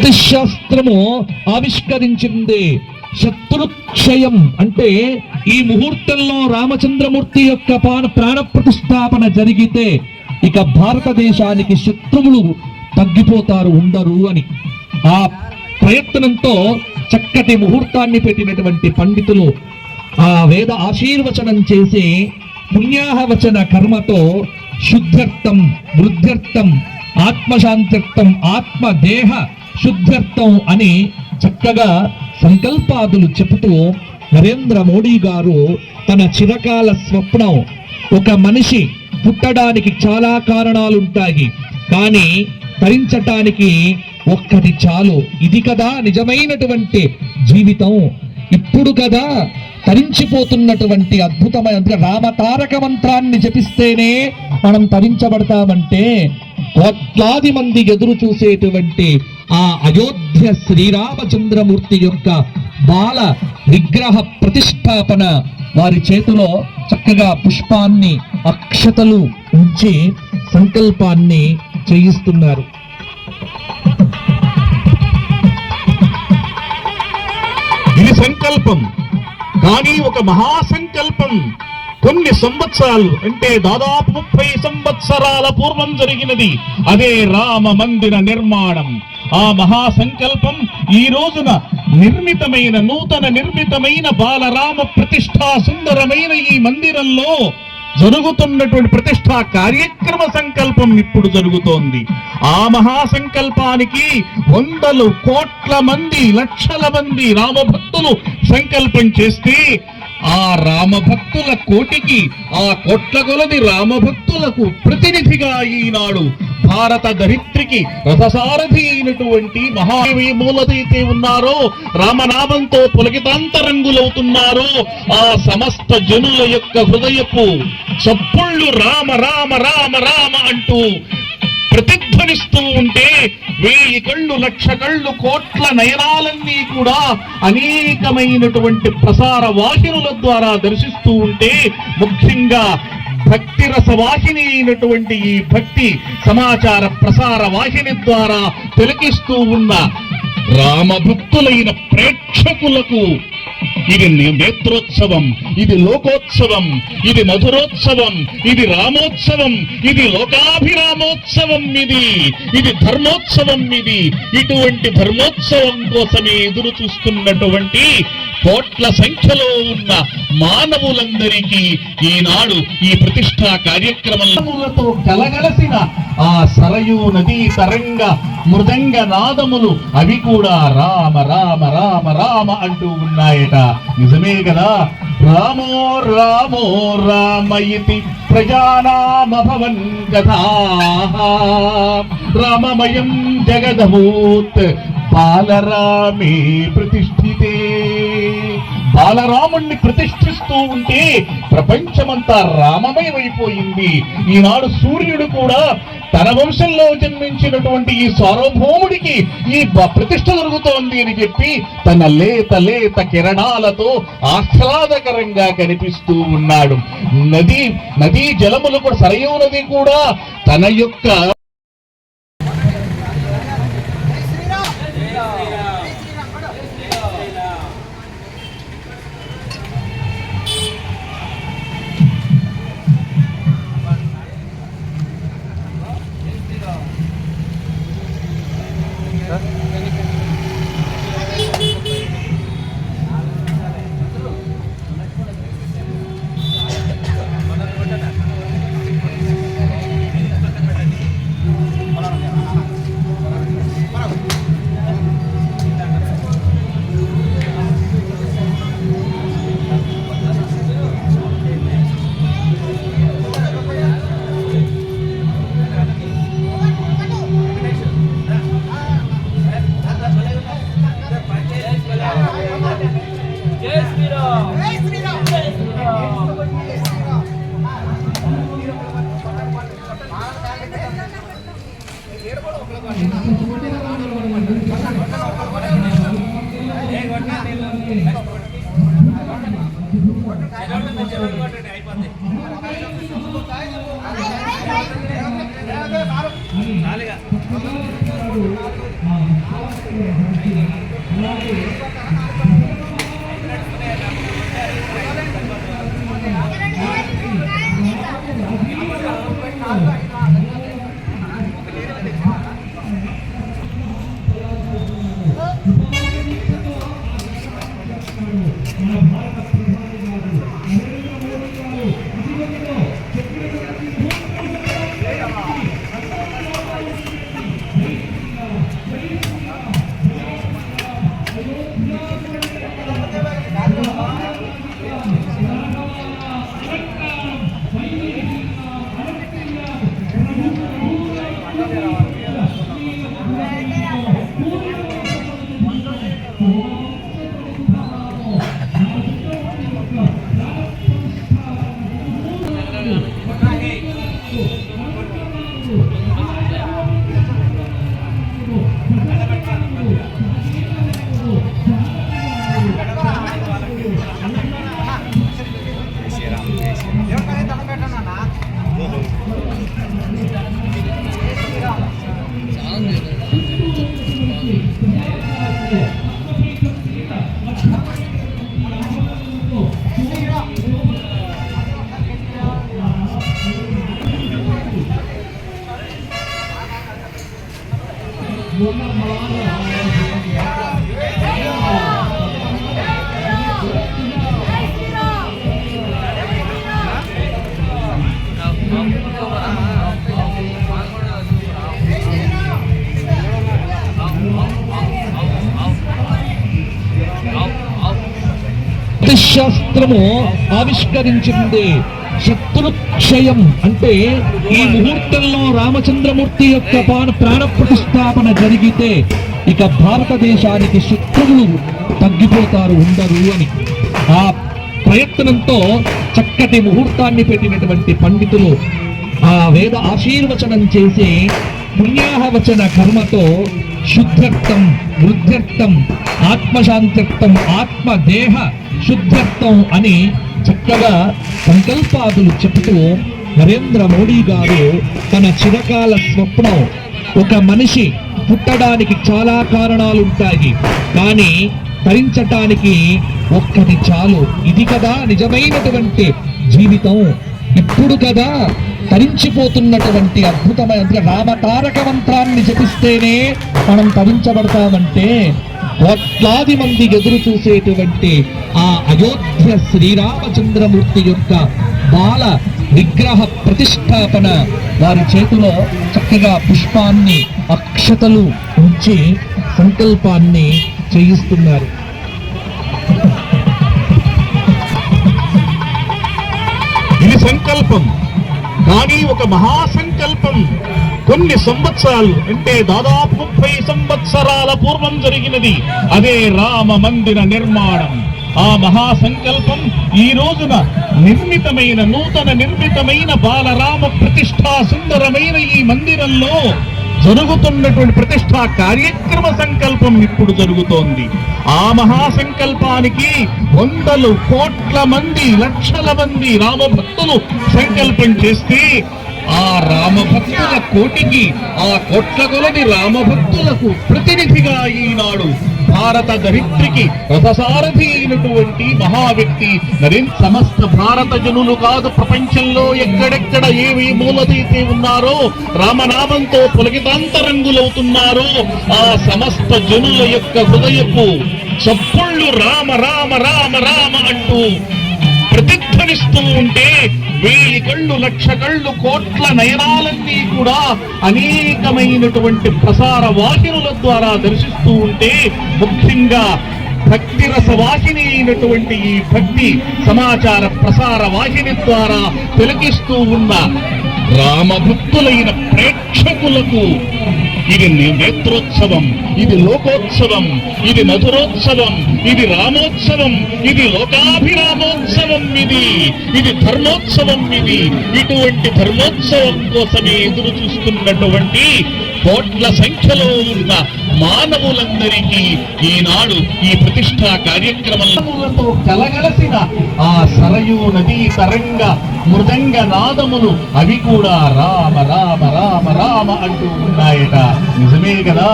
జ్యోతిష్ శాస్త్రము ఆవిష్కరించింది. శత్రుక్షయం అంటే ఈ ముహూర్తంలో రామచంద్రమూర్తి యొక్క ప్రాణ ప్రతిష్టాపన జరిగితే ఇక భారతదేశానికి శత్రువులు తగ్గిపోతారు, ఉండరు అని. ఆ ప్రయత్నంతో చక్కటి ముహూర్తాన్ని పెట్టినటువంటి పండితులు ఆ వేద ఆశీర్వచనం చేసి పుణ్యాహవచన కర్మతో శుద్ధ్యర్థం, వృద్ధ్యర్థం, ఆత్మశాంత్యర్థం, ఆత్మదేహ శుద్ధ్యర్థం అని చక్కగా సంకల్పాదులు చెబుతూ నరేంద్ర మోడీ గారు తన చిరకాల స్వప్నం, ఒక మనిషి పుట్టడానికి చాలా కారణాలుంటాయి, కానీ తరించటానికి ఒక్కటి చాలు. ఇది కదా నిజమైనటువంటి జీవితం. ఇప్పుడు కదా తరించిపోతున్నటువంటి అద్భుతమైన రామతారక మంత్రాన్ని జపిస్తేనే మనం తరించబడతామంటే కోట్లాది మంది ఎదురు చూసేటువంటి ఆ అయోధ్య శ్రీరామచంద్రమూర్తి యొక్క బాల విగ్రహ ప్రతిష్టాపన వారి చేతిలో చక్కగా పుష్పాన్ని, అక్షతలు ఉంచి సంకల్పాన్ని చేయిస్తున్నారు. ఇది సంకల్పం, కానీ ఒక మహాసంకల్పం. కొన్ని సంవత్సరాలు అంటే దాదాపు 30 సంవత్సరాల పూర్వం జరిగినది అదే రామ మందిర నిర్మాణం. ఆ మహాసంకల్పం ఈ రోజున నూతన నిర్మితమైన బాలరామ ప్రతిష్టా సుందరమైన ఈ మందిరంలో జరుగుతున్నటువంటి ప్రతిష్టా కార్యక్రమ సంకల్పం ఇప్పుడు జరుగుతోంది. ఆ మహాసంకల్పానికి వందలు కోట్ల మంది, లక్షల మంది రామభక్తులు సంకల్పం చేస్తే ఆ రామభక్తుల కోటికి, ఆ కోట్ల కొలది రామభక్తులకు ప్రతినిధిగా ఈనాడు భారత ధరిత్రికి రథసారథి అయినటువంటి మహాదేవి మూలదైతే ఉన్నారో, రామనామంతో పులకితాంతరంగులవుతున్నారో ఆ సమస్త జనుల యొక్క హృదయపు చప్పుళ్ళు రామ రామ రామ రామ అంటూ ప్రతిధ్వనిస్తూ ఉంటే 1000 కళ్ళు, 1,00,000 కళ్ళు, కోట్ల నయనాలన్నీ కూడా అనేకమైనటువంటి ప్రసార వాహినుల ద్వారా దర్శిస్తూ ఉంటే, ముఖ్యంగా భక్తి రసవాహిని అయినటువంటి ఈ భక్తి సమాచార ప్రసార వాహిని ద్వారా తిలకిస్తూ ఉన్న రామభక్తులైన ప్రేక్షకులకు ఇది నేత్రోత్సవం, ఇది లోకోత్సవం, ఇది మధురోత్సవం, ఇది రామోత్సవం, ఇది లోకాభిరామోత్సవం, ఇది ధర్మోత్సవం. ఇటువంటి ధర్మోత్సవం కోసమే ఎదురు చూస్తున్నటువంటి కోట్ల సంఖ్యలో ఉన్న మానవులందరికీ ఈనాడు ఈ ప్రతిష్టా కార్యక్రమంతో కలగలసిన ఆ సరయూ నదీ తరంగ మృదంగ నాదములు అవి కూడా రామ రామ రామ రామ అంటూ ఉన్నాయట. నిజమే కదా. రామో రామో రామయితి ప్రజానామభవన్ కథా రామమయం జగదభూత్ బాలరామే ప్రతిష్ఠితే. బాలరాముణ్ణి ప్రతిష్ఠిస్తూ ఉంటే ప్రపంచమంతా రామమయమైపోయింది. ఈనాడు సూర్యుడు కూడా తన వంశంలో జన్మించినటువంటి ఈ సార్వభౌముడికి ఈ ప్రతిష్ఠ జరుగుతోంది అని చెప్పి తన లేత లేత కిరణాలతో ఆహ్లాదకరంగా కనిపిస్తూ ఉన్నాడు. నదీ జలములు కూడా, సరయూ నది కూడా తన యొక్క శాస్త్రము ఆవిష్కరించింది శత్రుక్షయం. అంటే ఈ ముహూర్తంలో రామచంద్రమూర్తి యొక్క ప్రాణ ప్రతిష్టాపన జరిగితే ఇక భారతదేశానికి శత్రువులు తగ్గిపోతారు, ఉండరు అని ఆ ప్రయత్నంతో చక్కటి ముహూర్తాన్ని పెట్టినటువంటి పండితులు ఆ వేద ఆశీర్వచనం చేసి పుణ్యాహవచన కర్మతో శుద్ధ్యర్థం, వృద్ధ్యర్థం, ఆత్మశాంత్యర్థం, ఆత్మదేహ శుద్ధ్యర్థం అని చక్కగా సంకల్పాదులు చెబుతూ నరేంద్ర మోడీ గారు తన చిరకాల స్వప్నం, ఒక మనిషి పుట్టడానికి చాలా కారణాలుంటాయి కానీ తరించటానికి ఒక్కటి చాలు, ఇది కదా నిజమైనటువంటి జీవితం, ఇప్పుడు కదా తరించిపోతున్నటువంటి అద్భుతమైన రామతారక మంత్రాన్ని జపిస్తేనే మనం తరించబడతామంటే కోట్లాది మంది ఎదురు చూసేటువంటి ఆ అయోధ్య శ్రీరామచంద్రమూర్తి యొక్క బాల విగ్రహ ప్రతిష్టాపన వారి చేతిలో చక్కగా పుష్పాన్ని, అక్షతలు ఉంచి సంకల్పాన్ని చేయిస్తున్నారు. ఇది సంకల్పం కానీ ఒక మహాసంకల్పం. కొన్ని సంవత్సరాలు అంటే దాదాపు 30 సంవత్సరాల పూర్వం జరిగినది అదే రామ మందిర నిర్మాణం. ఆ మహాసంకల్పం ఈ రోజున నూతన నిర్మితమైన బాలరామ ప్రతిష్టా సుందరమైన ఈ మందిరంలో జరుగుతున్నటువంటి ప్రతిష్టా కార్యక్రమ సంకల్పం ఇప్పుడు జరుగుతోంది. ఆ మహాసంకల్పానికి వందలు కోట్ల మంది, లక్షల మంది రామభక్తులు సంకల్పం చేస్తే ఆ రామభక్తుల కోటికి, ఆ కోట్ల కొలది రామభక్తులకు ప్రతినిధిగా ఈనాడు భారత ధరిత్రికి రథసారథి అయినటువంటి మహావ్యక్తి సమస్త భారత జనులు కాదు, ప్రపంచంలో ఎక్కడెక్కడ ఏవి మూలదైతే ఉన్నారో రామనామంతో పులకితాంతరంగులవుతున్నారో ఆ సమస్త జనుల యొక్క హృదయపు చప్పుళ్ళు రామ రామ రామ రామ అంటూ ప్రతిధ్వనిస్తూ ఉంటే 1000 కళ్ళు, 1,00,000 కళ్ళు, కోట్ల నయనాలన్నీ కూడా అనేకమైనటువంటి ప్రసార వాహినుల ద్వారా దర్శిస్తూ ఉంటే ముఖ్యంగా భక్తి రస వాహిని అయినటువంటి ఈ భక్తి సమాచార ప్రసార వాహిని ద్వారా తిలకిస్తూ ఉన్న రామభక్తులైన ప్రేక్షకులకు ఇది నేత్రోత్సవం, ఇది లోకోత్సవం, ఇది మధురోత్సవం, ఇది రామోత్సవం, ఇది లోకాభిరామోత్సవం, ఇది ధర్మోత్సవం. ఇటువంటి ధర్మోత్సవం కోసమే ఎదురు చూస్తున్నటువంటి కోట్ల సంఖ్యలో ఉన్న మానవులందరికీ ఈనాడు ఈ ప్రతిష్టా కార్యక్రమంతో కలగలసిన ఆ సరయూ నదీ తరంగ మృదంగ నాదములు అవి కూడా రామ రామ రామ రామ అంటూ ఉన్నాయట. నిజమే కదా,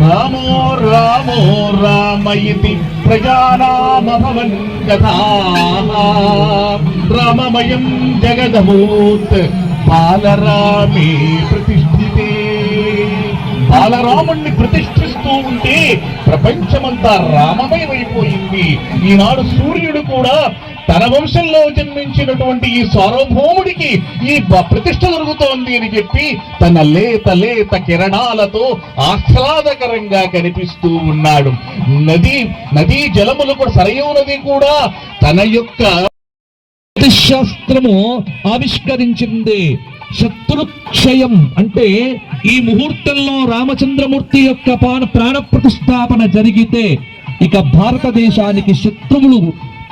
రామో రామో రామయితి ప్రజానామభవన్ కథా రామమయం జగదభూత్ బాలరామే ప్రతిష్ఠితే. బాలరాముణ్ణి ప్రతిష్ఠిస్తూ ఉంటే ప్రపంచమంతా రామమయమైపోయింది. ఈనాడు సూర్యుడు కూడా తన వంశంలో జన్మించినటువంటి ఈ సార్వభౌముడికి ఈ ప్రతిష్ఠ జరుగుతోంది అని చెప్పి తన లేత లేత కిరణాలతో ఆహ్లాదకరంగా కనిపిస్తూ ఉన్నాడు. నదీ జలములు కూడా సరయూ నది కూడా తన యొక్క శాస్త్రము ఆవిష్కరించింది. శత్రుక్షయం అంటే ఈ ముహూర్తంలో రామచంద్రమూర్తి యొక్క ప్రాణ ప్రతిష్టాపన జరిగితే ఇక భారతదేశానికి శత్రువులు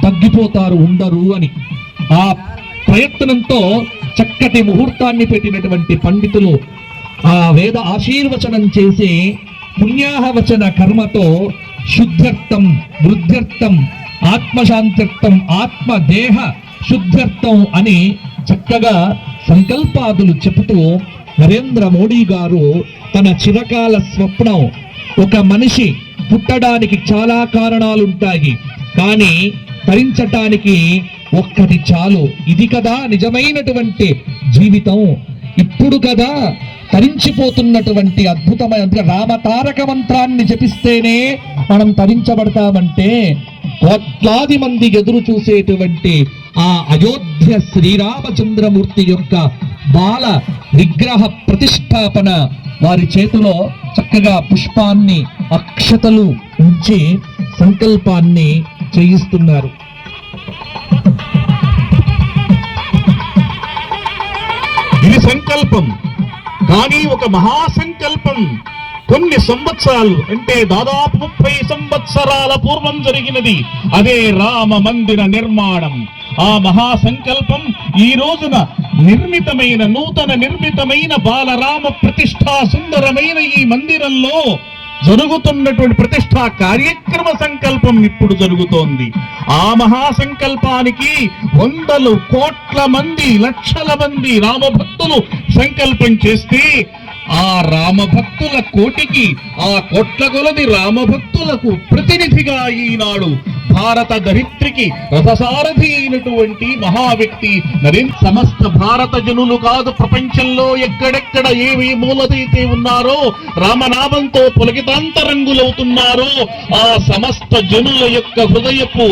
తగ్గిపోతారు, ఉండరు అని ఆ ప్రయత్నంతో చక్కటి ముహూర్తాన్ని పెట్టినటువంటి పండితులు ఆ వేద ఆశీర్వచనం చేసి పుణ్యాహవచన కర్మతో శుద్ధ్యర్థం, వృద్ధ్యర్థం, ఆత్మశాంత్యర్థం, ఆత్మదేహ శుద్ధ్యర్థం అని చక్కగా సంకల్పాదులు చెబుతూ నరేంద్ర మోడీ గారు తన చిరకాల స్వప్నం, ఒక మనిషి పుట్టడానికి చాలా కారణాలుంటాయి కానీ తరించటానికి ఒక్కటి చాలు, ఇది కదా నిజమైనటువంటి జీవితం, ఇప్పుడు కదా తరించిపోతున్నటువంటి అద్భుతమైన రామతారక మంత్రాన్ని జపిస్తేనే మనం తరించబడతామంటే కోట్లాది మంది ఎదురు చూసేటువంటి ఆ అయోధ్య శ్రీరామచంద్రమూర్తి యొక్క బాల విగ్రహ ప్రతిష్టాపన వారి చేతిలో చక్కగా పుష్పాన్ని, అక్షతలు ఉంచి సంకల్పాన్ని చేయిస్తున్నారు. ఇది సంకల్పం కానీ ఒక మహాసంకల్పం. కొన్ని సంవత్సరాలు అంటే దాదాపు 30 సంవత్సరాల పూర్వం జరిగినది అదే రామ మందిర నిర్మాణం. ఆ మహాసంకల్పం ఈ రోజున నూతన నిర్మితమైన బాలరామ ప్రతిష్టా సుందరమైన ఈ మందిరంలో జరుగుతున్నటువంటి ప్రతిష్టా కార్యక్రమ సంకల్పం ఇప్పుడు జరుగుతోంది. ఆ మహాసంకల్పానికి వందలు కోట్ల మంది, లక్షల మంది రామభక్తులు సంకల్పం చేస్తే ఆ రామభక్తుల కోటికి, ఆ కోట్ల కొలది రామభక్తులకు ప్రతినిధిగా ఈనాడు భారత ధరిత్రికి రథసారథి అయినటువంటి మహావ్యక్తి సమస్త భారత జనులు కాదు, ప్రపంచంలో ఎక్కడెక్కడ ఏవి మూలదైతే ఉన్నారో రామనామంతో పులకితాంతరంగులవుతున్నారో ఆ సమస్త జనుల యొక్క హృదయపు